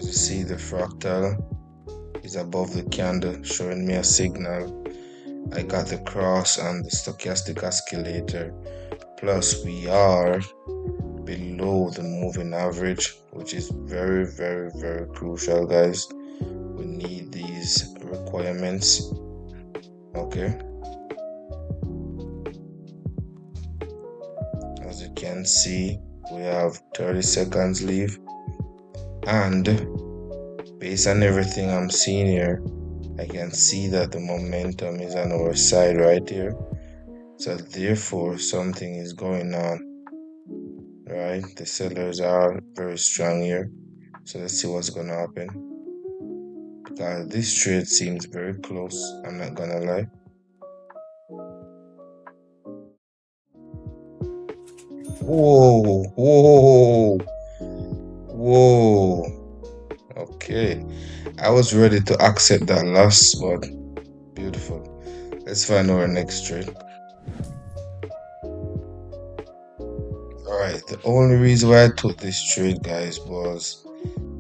you see, the fractal is above the candle, showing me a signal. I got the cross and the stochastic oscillator, plus we are below the moving average, which is very, very, very crucial, guys. We need these requirements. Okay, as you can see, we have 30 seconds leave, and based on everything I'm seeing here, I can see that the momentum is on our side right here. So therefore something is going on, right? The sellers are very strong here. So let's see what's gonna happen. Because this trade seems very close, I'm not gonna lie. Whoa, whoa, whoa. Okay. I was ready to accept that loss, but beautiful. Let's find our next trade. Alright, the only reason why I took this trade, guys, was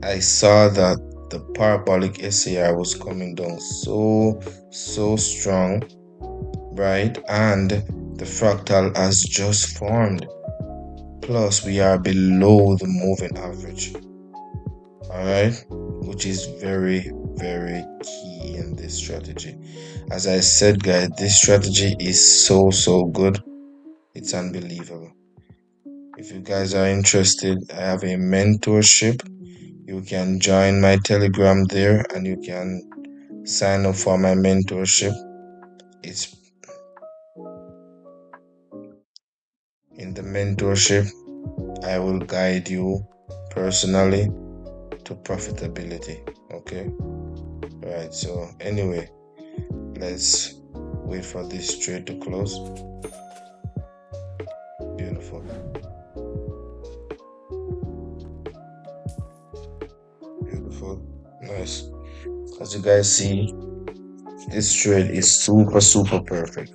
I saw that the parabolic SAR was coming down so strong, right? And the fractal has just formed. Plus, we are below the moving average. Alright, which is very, very key in this strategy. As I said, guys, this strategy is so good. It's unbelievable. If you guys are interested, I have a mentorship. You can join my Telegram there and you can sign up for my mentorship. It's in the mentorship, I will guide you personally to profitability. Okay, right? So anyway, let's wait for this trade to close. Beautiful, beautiful, nice. As you guys see, this trade is super perfect.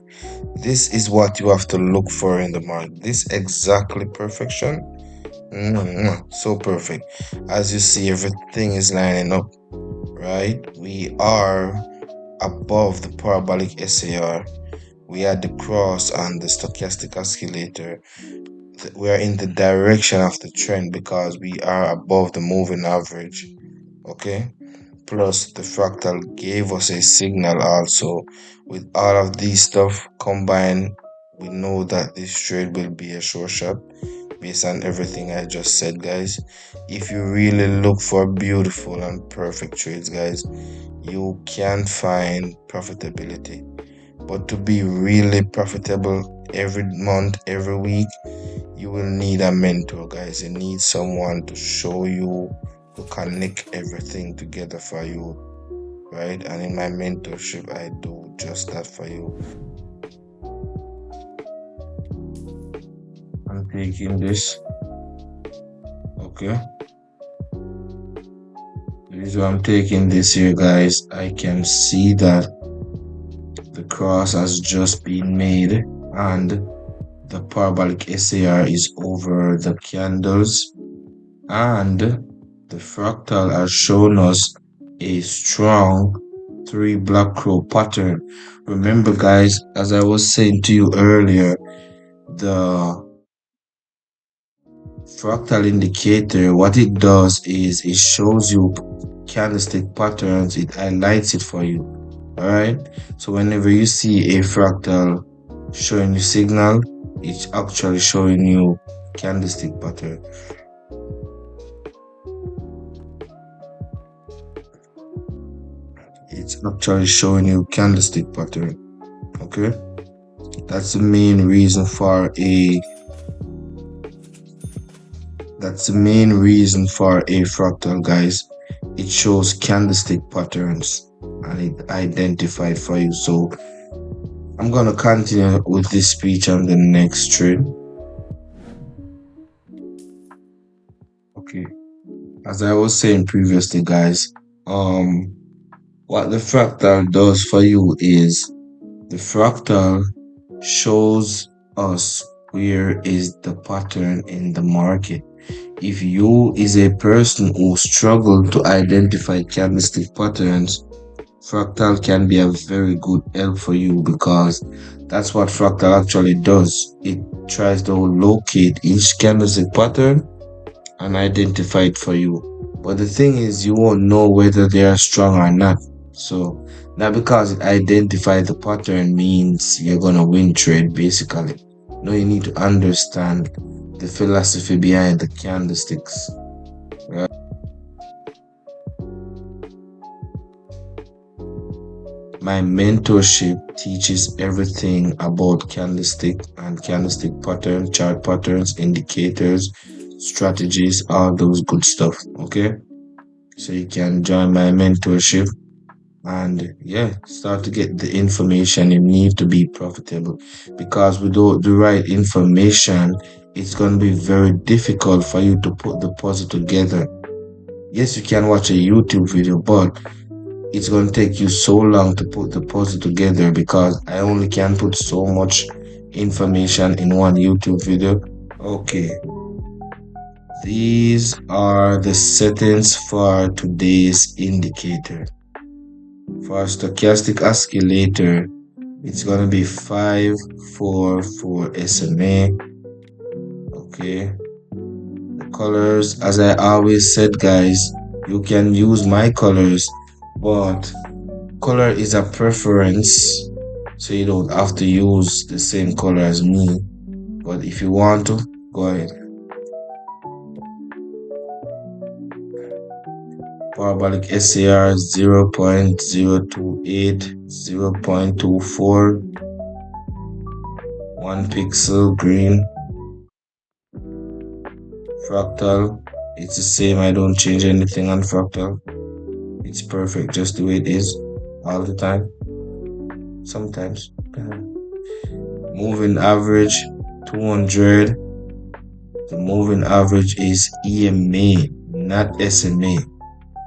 This is what you have to look for in the market. This exactly perfection. So perfect. As you see, everything is lining up, right? We are above the parabolic SAR. We had the cross and the stochastic oscillator. We are in the direction of the trend because we are above the moving average. Okay, plus the fractal gave us a signal also. With all of these stuff combined, we know that this trade will be a short shot based on everything I just said, guys. If you really look for beautiful and perfect trades, guys, you can find profitability. But to be really profitable every month, every week, you will need a mentor, guys. You need someone to show you, to connect everything together for you, right? And in my mentorship, I do just that for you. I'm taking this. Okay. The reason I'm taking this here, guys, I can see that the cross has just been made and the parabolic SAR is over the candles, and the fractal has shown us a strong 3 black crow pattern. Remember, guys, as I was saying to you earlier, the fractal indicator, what it does is it shows you candlestick patterns, it highlights it for you. All right, so whenever you see a fractal showing you signal, it's actually showing you candlestick pattern. It's actually showing you candlestick pattern. Okay, that's the main reason for a fractal, guys. It shows candlestick patterns and it identified for you. So I'm gonna continue with this speech on the next trade. Okay, as I was saying previously, guys, what the fractal does for you is the fractal shows us where is the pattern in the market. If you is a person who struggle to identify candlestick patterns, fractal can be a very good help for you, because that's what fractal actually does. It tries to locate each candlestick pattern and identify it for you. But the thing is, you won't know whether they are strong or not. So, not because it identifies the pattern means you're gonna win trade, basically. No, you need to understand the philosophy behind the candlesticks. Right? My mentorship teaches everything about candlestick and candlestick pattern, chart patterns, indicators, strategies, all those good stuff. Okay, so you can join my mentorship and yeah, start to get the information you need to be profitable. Because without the right information, it's going to be very difficult for you to put the puzzle together. Yes, you can watch a YouTube video, but it's going to take you so long to put the puzzle together, because I only can put so much information in one YouTube video. Okay, these are the settings for today's indicator. For stochastic oscillator, it's gonna be 544 SMA. Okay, the colors, as I always said, guys, you can use my colors, but color is a preference, so you don't have to use the same color as me. But if you want to, go ahead. Parabolic SAR 0.028, 0.24, 1 pixel green. Fractal, it's the same. I don't change anything on fractal. It's perfect just the way it is all the time. Sometimes. Moving average 200. The moving average is EMA, not SMA.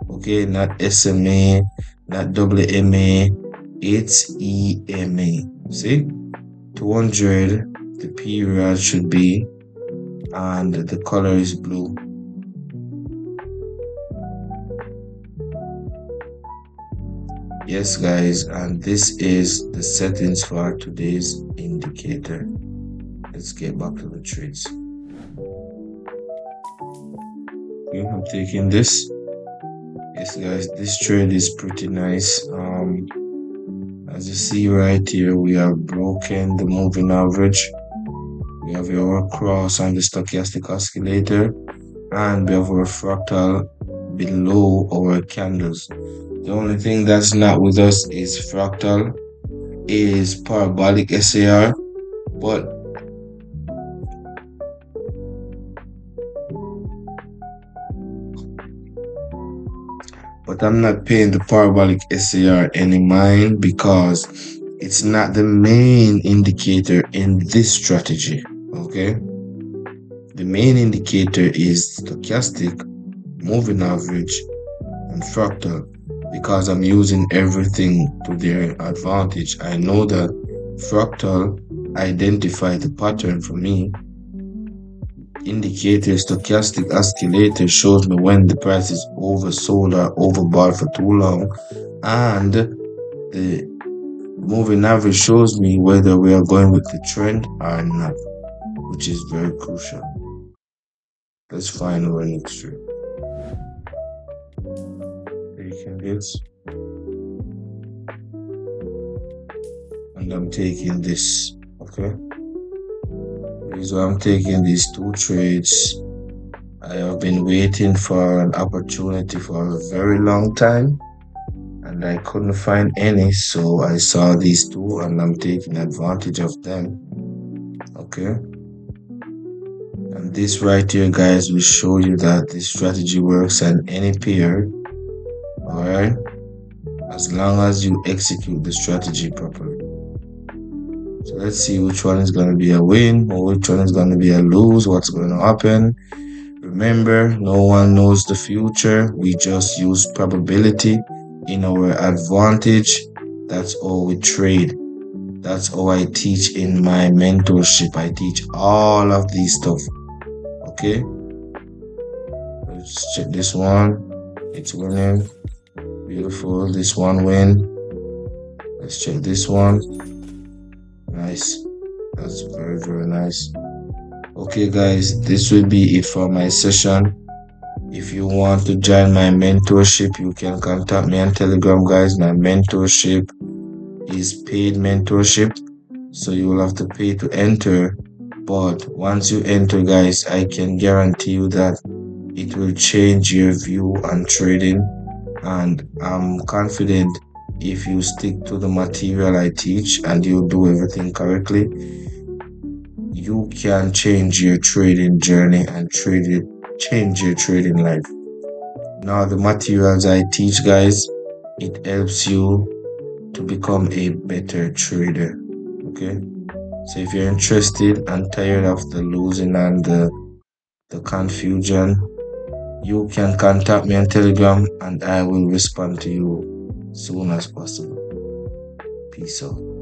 Okay, not SMA, not WMA. It's EMA. See? 200, the period should be, and the color is blue. Yes, guys, and this is the settings for today's indicator. Let's get back to the trades. Okay, I'm taking this. Yes, guys, this trade is pretty nice. As you see right here, we have broken the moving average. We have our cross on the stochastic oscillator, and we have our fractal below our candles. The only thing that's not with us is fractal, is parabolic SAR, but I'm not paying the parabolic SAR any mind, because it's not the main indicator in this strategy. Okay, the main indicator is stochastic, moving average, and fractal, because I'm using everything to their advantage. I know that fractal identify the pattern for me. Indicator stochastic oscillator shows me when the price is oversold or overbought for too long, and the moving average shows me whether we are going with the trend or not, which is very crucial. Let's find our next trade. Taking this, and I'm taking this. Okay, so I'm taking these two trades. I have been waiting for an opportunity for a very long time, and I couldn't find any, so I saw these two and I'm taking advantage of them. Okay, and this right here, guys, will show you that this strategy works on any pair. All right, as long as you execute the strategy properly. So let's see which one is going to be a win or which one is going to be a lose, what's going to happen. Remember, no one knows the future. We just use probability in our advantage. That's how we trade. That's how I teach in my mentorship. I teach all of these stuff. Okay? Let's check this one. It's winning. Beautiful. This one win. Let's check this one. Nice. That's very, very nice. Okay, guys, this will be it for my session. If you want to join my mentorship, you can contact me on Telegram, guys. My mentorship is paid mentorship, so you will have to pay to enter. But once you enter, guys, I can guarantee you that it will change your view on trading. And I'm confident if you stick to the material I teach and you do everything correctly, you can change your trading journey and change your trading life. Now, the materials I teach, guys, it helps you to become a better trader. Okay, so if you're interested and tired of the losing and the confusion, you can contact me on Telegram and I will respond to you soon as possible. Peace out.